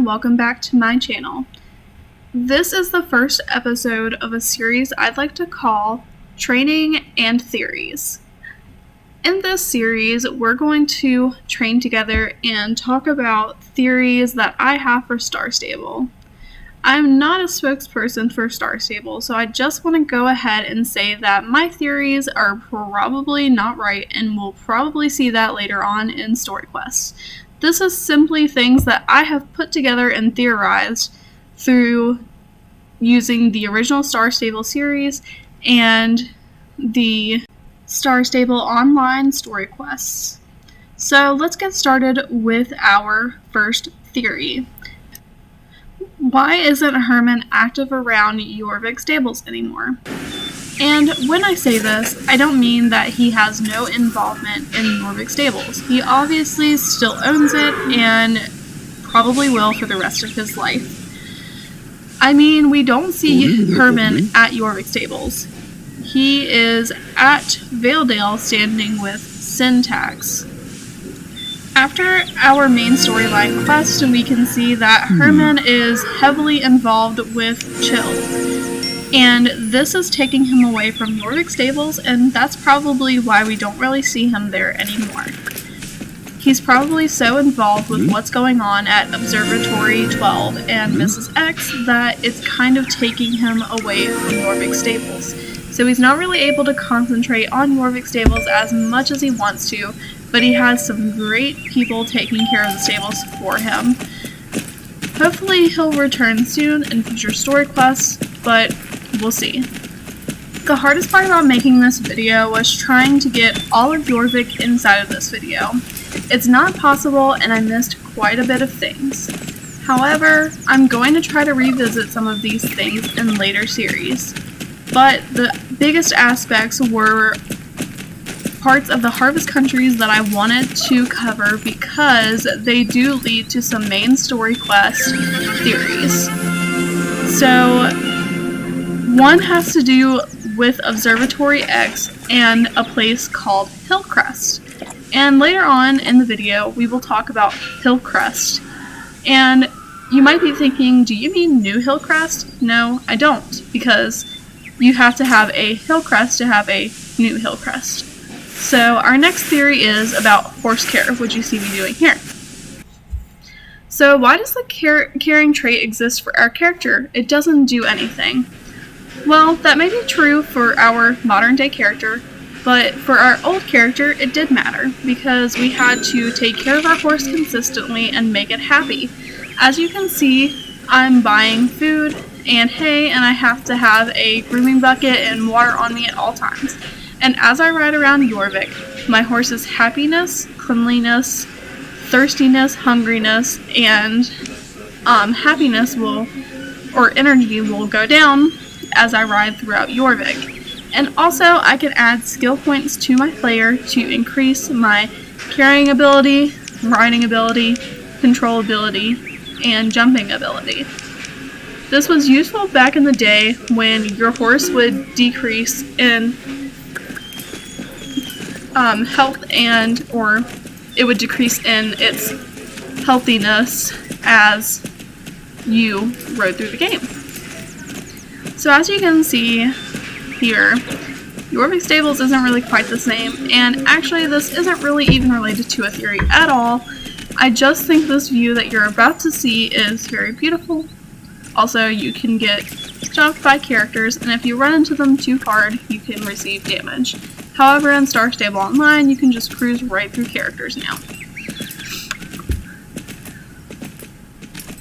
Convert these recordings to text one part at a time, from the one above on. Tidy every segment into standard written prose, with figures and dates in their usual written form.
Welcome back to my channel. This is the first episode of a series I'd like to call Training and Theories. In this series, we're going to train together and talk about theories that I have for Star Stable. I'm not a spokesperson for Star Stable, so I just want to go ahead and say that my theories are probably not right, and we'll probably see that later on in Story Quests. This is simply things that I have put together and theorized through using the original Star Stable series and the Star Stable online story quests. So let's get started with our first theory. Why isn't Herman active around Jorvik stables anymore? And when I say this, I don't mean that he has no involvement in Jorvik stables. He obviously still owns it and probably will for the rest of his life. I mean, we don't see Herman at Jorvik stables. He is at Valedale standing with Syntax. After our main storyline quest, we can see that Herman is heavily involved with Chill. And this is taking him away from Jorvik stables, and that's probably why we don't really see him there anymore. He's probably so involved with what's going on at Observatory 12 and Mrs. X that it's kind of taking him away from Jorvik stables. So he's not really able to concentrate on Jorvik stables as much as he wants to, but he has some great people taking care of the stables for him. Hopefully he'll return soon in future story quests, but we'll see. The hardest part about making this video was trying to get all of Jorvik inside of this video. It's not possible, and I missed quite a bit of things. However, I'm going to try to revisit some of these things in later series. But the biggest aspects were parts of the Harvest Countries that I wanted to cover because they do lead to some main story quest theories. So one has to do with Observatory X and a place called Hillcrest. And later on in the video, we will talk about Hillcrest. And you might be thinking, do you mean New Hillcrest? No, I don't, because you have to have a Hillcrest to have a New Hillcrest. So our next theory is about horse care, which you see me doing here. So why does the caring trait exist for our character? It doesn't do anything. Well, that may be true for our modern day character, but for our old character it did matter, because we had to take care of our horse consistently and make it happy. As you can see, I'm buying food and hay, and I have to have a grooming bucket and water on me at all times. And as I ride around Jorvik, my horse's happiness, cleanliness, thirstiness, hungriness, and happiness or energy will go down as I ride throughout Jorvik. And also, I can add skill points to my player to increase my carrying ability, riding ability, control ability, and jumping ability. This was useful back in the day when your horse would decrease in health or it would decrease in its healthiness as you rode through the game. So as you can see here, Jorvik stables isn't really quite the same, and actually this isn't really even related to a theory at all. I just think this view that you're about to see is very beautiful. Also, you can get jumped by characters, and if you run into them too hard, you can receive damage. However, in Star Stable Online, you can just cruise right through characters now.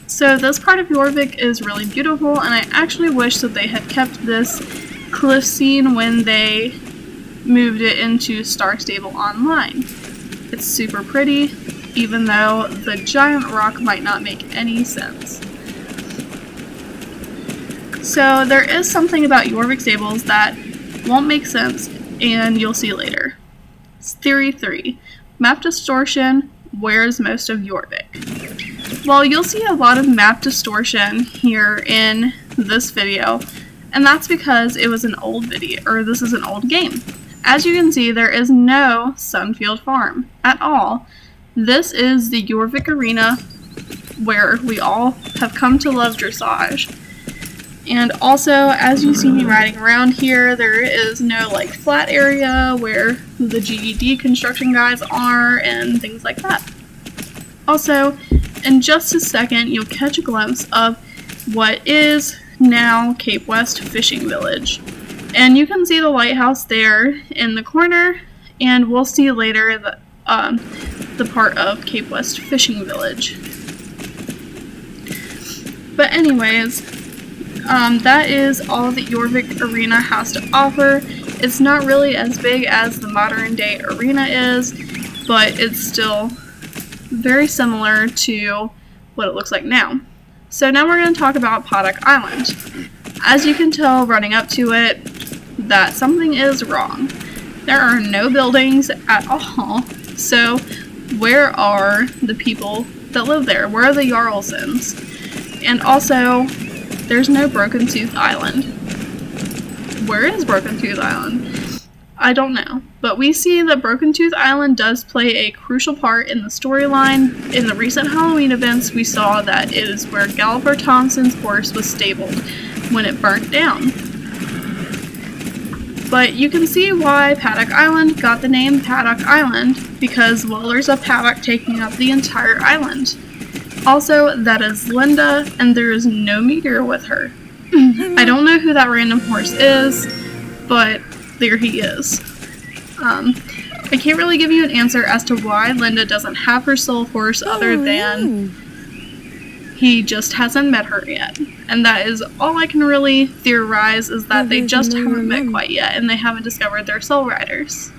So this part of Jorvik is really beautiful, and I actually wish that they had kept this cliff scene when they moved it into Star Stable Online. It's super pretty, even though the giant rock might not make any sense. So there is something about Jorvik stables that won't make sense, and you'll see later. Theory 3. Map distortion. Where's most of Jorvik? Well, you'll see a lot of map distortion here in this video, and that's because it was an old video, or this is an old game. As you can see, there is no Sunfield Farm at all. This is the Jorvik Arena, where we all have come to love dressage. And also, as you see me riding around here, there is no like flat area where the GED construction guys are and things like that. Also, in just a second, you'll catch a glimpse of what is now Cape West Fishing Village. And you can see the lighthouse there in the corner, and we'll see later the part of Cape West Fishing Village. But anyways, that is all that Jorvik Arena has to offer. It's not really as big as the modern day arena is, but it's still very similar to what it looks like now. So now we're going to talk about Paddock Island. As you can tell running up to it, that something is wrong. There are no buildings at all. So where are the people that live there? Where are the Jarlsons? And also, there's no Broken Tooth Island. Where is Broken Tooth Island? I don't know. But we see that Broken Tooth Island does play a crucial part in the storyline. In the recent Halloween events, we saw that it is where Galliver Thompson's horse was stabled when it burnt down. But you can see why Paddock Island got the name Paddock Island, because, well, there's a paddock taking up the entire island. Also, that is Linda, and there is no meteor with her. I don't know who that random horse is, but there he is. I can't really give you an answer as to why Linda doesn't have her soul horse other than he just hasn't met her yet. And that is all I can really theorize, is that they just haven't met quite yet, and they haven't discovered their soul riders.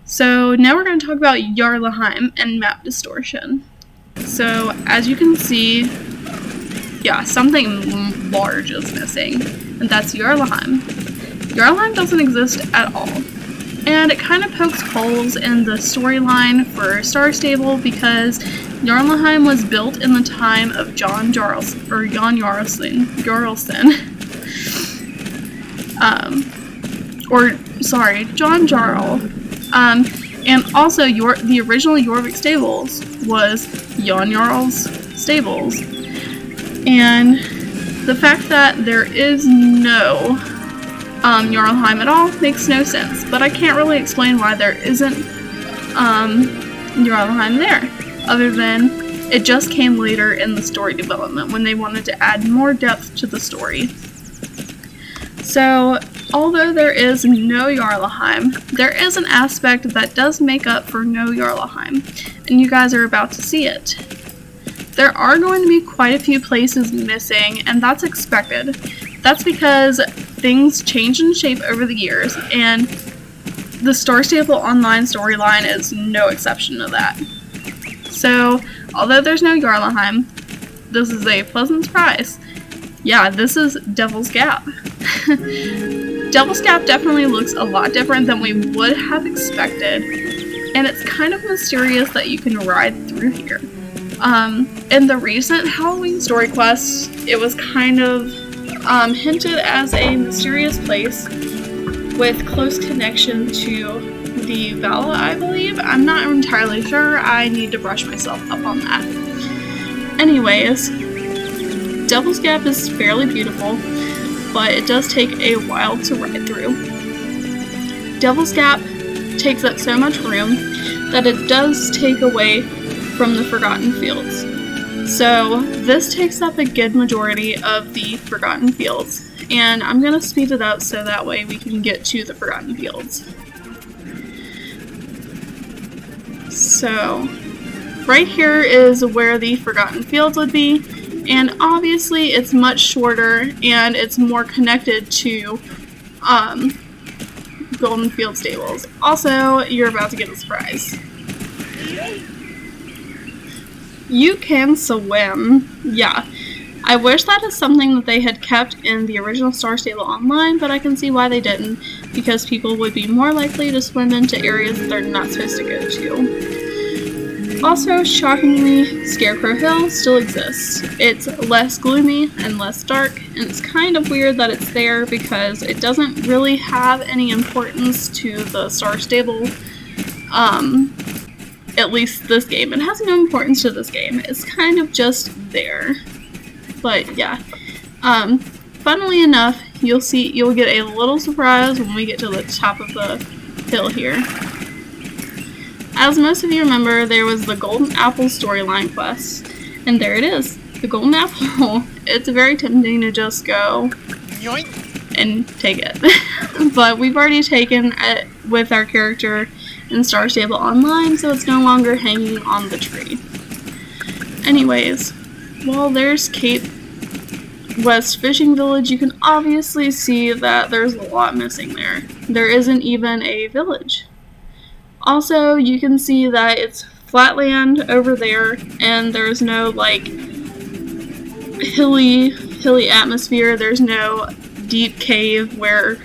So now we're going to talk about Jarlheim and map distortion. So, as you can see, yeah, something large is missing, and that's Jarlheim. Jarlheim doesn't exist at all, and it kind of pokes holes in the storyline for Star Stable, because Jarlheim was built in the time of Jon Jarlsson, Jon Jarl. And also, the original Jorvik stables was Jon Jarl's stables. And the fact that there is no Jarlheim at all makes no sense. But I can't really explain why there isn't Jarlheim there, other than it just came later in the story development when they wanted to add more depth to the story. So, although there is no Jarlheim, there is an aspect that does make up for no Jarlheim, and you guys are about to see it. There are going to be quite a few places missing, and that's expected. That's because things change in shape over the years, and the Star Stable Online storyline is no exception to that. So, although there's no Jarlheim, this is a pleasant surprise. Yeah, this is Devil's Gap. Devil's Gap definitely looks a lot different than we would have expected, and it's kind of mysterious that you can ride through here. In the recent Halloween story quest, it was kind of hinted as a mysterious place with close connection to the Vala, I believe. I'm not entirely sure. I need to brush myself up on that. Anyways, Devil's Gap is fairly beautiful, but it does take a while to ride through. Devil's Gap takes up so much room that it does take away from the Forgotten Fields. So this takes up a good majority of the Forgotten Fields, and I'm going to speed it up so that way we can get to the Forgotten Fields. So right here is where the Forgotten Fields would be, and obviously it's much shorter and it's more connected to Golden Field Stables. Also, you're about to get a surprise. You can swim. Yeah. I wish that is something that they had kept in the original Star Stable Online, but I can see why they didn't. because people would be more likely to swim into areas that they're not supposed to go to. Also, shockingly, Scarecrow Hill still exists. It's less gloomy and less dark, and it's kind of weird that it's there because it doesn't really have any importance to the Star Stable. At least this game. It has no importance to this game. It's kind of just there. But yeah. Funnily enough, you'll get a little surprise when we get to the top of the hill here. As most of you remember, there was the Golden Apple storyline quest, and there it is, the Golden Apple. It's very tempting to just go and take it, but we've already taken it with our character in Star Stable Online, so it's no longer hanging on the tree. Anyways, while there's Cape West Fishing Village, you can obviously see that there's a lot missing there. There isn't even a village. Also, you can see that it's flatland over there, and there's no, like, hilly atmosphere. There's no deep cave where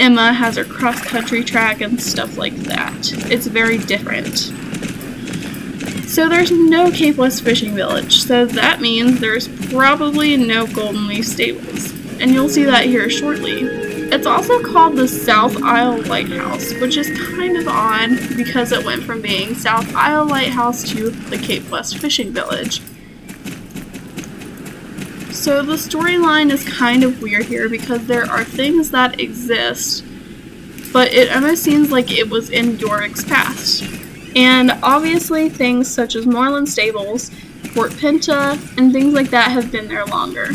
Emma has her cross-country track and stuff like that. It's very different. So there's no Cape West Fishing Village, so that means there's probably no Golden Leaf Stables, and you'll see that here shortly. It's also called the South Isle Lighthouse, which is kind of odd because it went from being South Isle Lighthouse to the Cape West Fishing Village. So the storyline is kind of weird here because there are things that exist, but it almost seems like it was in Yorick's past. And obviously things such as Moreland Stables, Fort Pinta, and things like that have been there longer.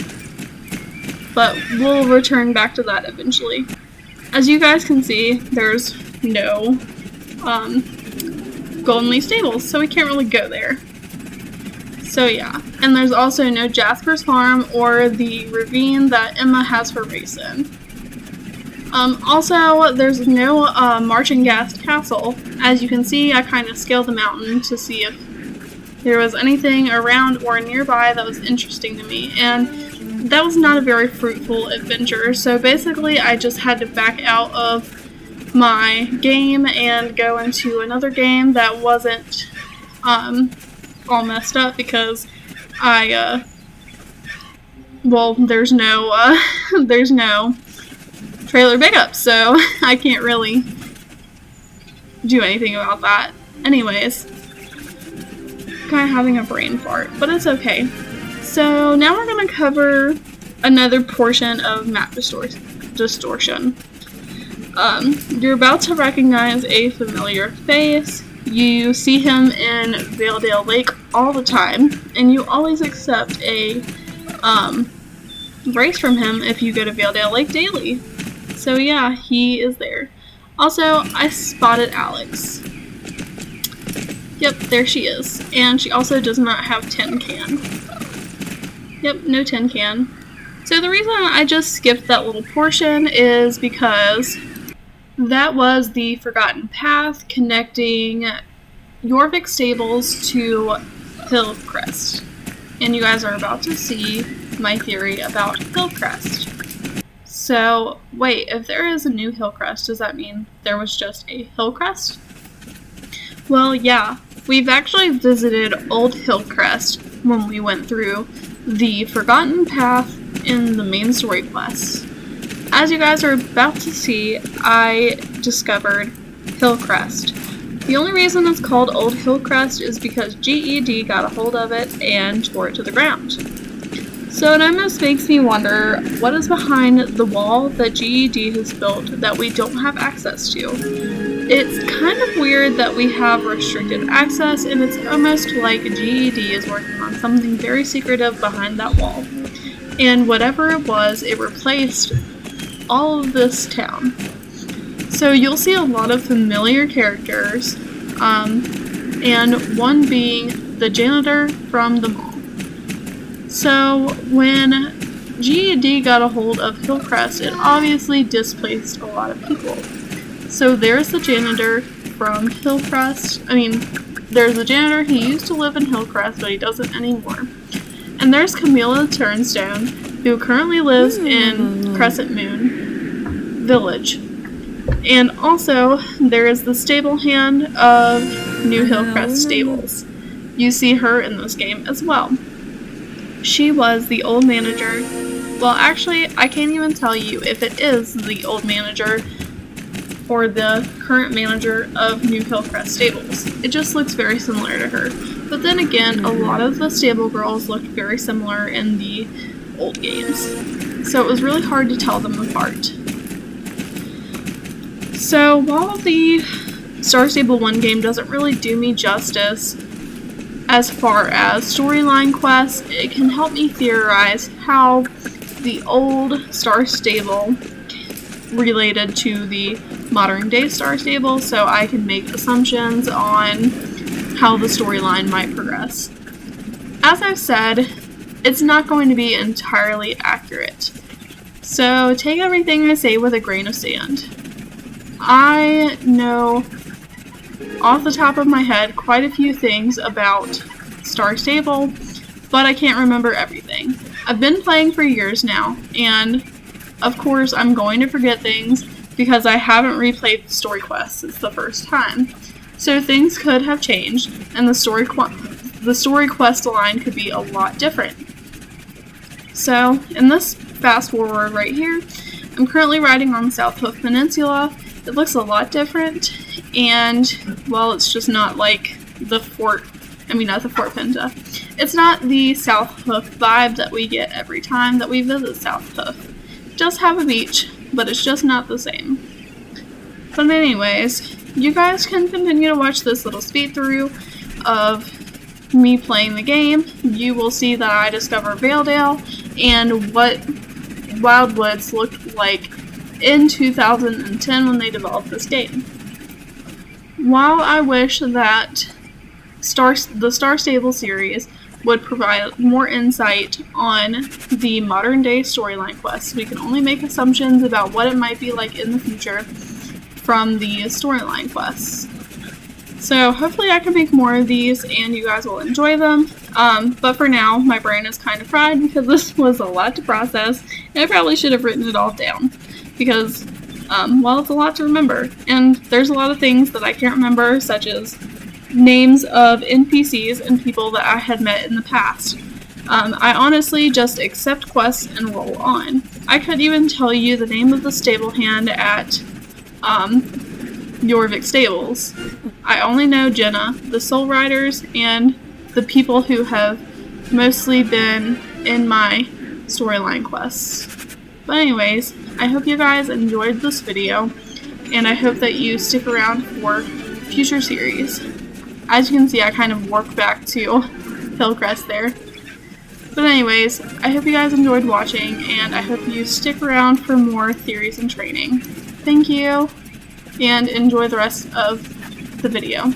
But we'll return back to that eventually. As you guys can see, there's no Golden Leaf Stables, so we can't really go there. So yeah, and there's also no Jasper's Farm or the ravine that Emma has her race in. Also, there's no Marching Gas Castle. As you can see, I kind of scaled the mountain to see if there was anything around or nearby that was interesting to me, and that was not a very fruitful adventure, so basically I just had to back out of my game and go into another game that wasn't all messed up because there's no trailer pickup, so I can't really do anything about that. Anyways, kind of having a brain fart, but it's okay. So now we're going to cover another portion of map distortion. You're about to recognize a familiar face. You see him in Valedale Lake all the time, and you always accept a race from him if you go to Valedale Lake daily. So yeah, he is there. Also, I spotted Alex. Yep, there she is. And she also does not have tin can. Yep, no tin can. So the reason I just skipped that little portion is because that was the Forgotten Path connecting Jorvik Stables to Hillcrest. And you guys are about to see my theory about Hillcrest. So, wait, if there is a new Hillcrest, does that mean there was just a Hillcrest? Well, yeah, we've actually visited Old Hillcrest when we went through the Forgotten Path in the main story quest. As you guys are about to see, I discovered Hillcrest. The only reason it's called Old Hillcrest is because GED got a hold of it and tore it to the ground. So it almost makes me wonder what is behind the wall that GED has built that we don't have access to. It's kind of weird that we have restricted access, and it's almost like GED is working on something very secretive behind that wall. And whatever it was, it replaced all of this town. So you'll see a lot of familiar characters, and one being the janitor from the mall. So when GED got a hold of Hillcrest, it obviously displaced a lot of people. So there's the janitor from Hillcrest. There's the janitor. He used to live in Hillcrest, but he doesn't anymore. And there's Camilla Turnstone, who currently lives in Crescent Moon Village. And also, there is the stable hand of New Hillcrest Stables. You see her in this game as well. She was the old manager. Well, actually, I can't even tell you if it is the old manager or the current manager of New Hillcrest Stables. It just looks very similar to her. But then again, a lot of the stable girls looked very similar in the old games. So it was really hard to tell them apart. So while the Star Stable 1 game doesn't really do me justice as far as storyline quests, it can help me theorize how the old Star Stable related to the modern day Star Stable, so I can make assumptions on how the storyline might progress. As I've said, it's not going to be entirely accurate, so take everything I say with a grain of sand. I know off the top of my head quite a few things about Star Stable, but I can't remember everything. I've been playing for years now, and of course I'm going to forget things because I haven't replayed the story quests. It's the first time. So things could have changed, and the story quest line could be a lot different. So in this fast forward right here, I'm currently riding on the South Hoof Peninsula. It looks a lot different, and well, it's just not like the Fort Pinta. It's not the South Hoof vibe that we get every time that we visit South Hoof. It does have a beach, but it's just not the same. But anyways, you guys can continue to watch this little speed through of me playing the game. You will see that I discover Valedale and what Wildwoods looked like in 2010 when they developed this game. While I wish that the Star Stable series would provide more insight on the modern day storyline quests, we can only make assumptions about what it might be like in the future from the storyline quests. So hopefully I can make more of these and you guys will enjoy them. But for now, my brain is kind of fried because this was a lot to process, and I probably should have written it all down. Because, well, it's a lot to remember, and there's a lot of things that I can't remember, such as names of NPCs and people that I had met in the past. I honestly just accept quests and roll on. I couldn't even tell you the name of the stable hand at Jorvik Stables. I only know Jenna, the Soul Riders, and the people who have mostly been in my storyline quests. But anyways, I hope you guys enjoyed this video, and I hope that you stick around for future series. As you can see, I kind of warped back to Hillcrest there. But anyways, I hope you guys enjoyed watching, and I hope you stick around for more theories and training. Thank you, and enjoy the rest of the video.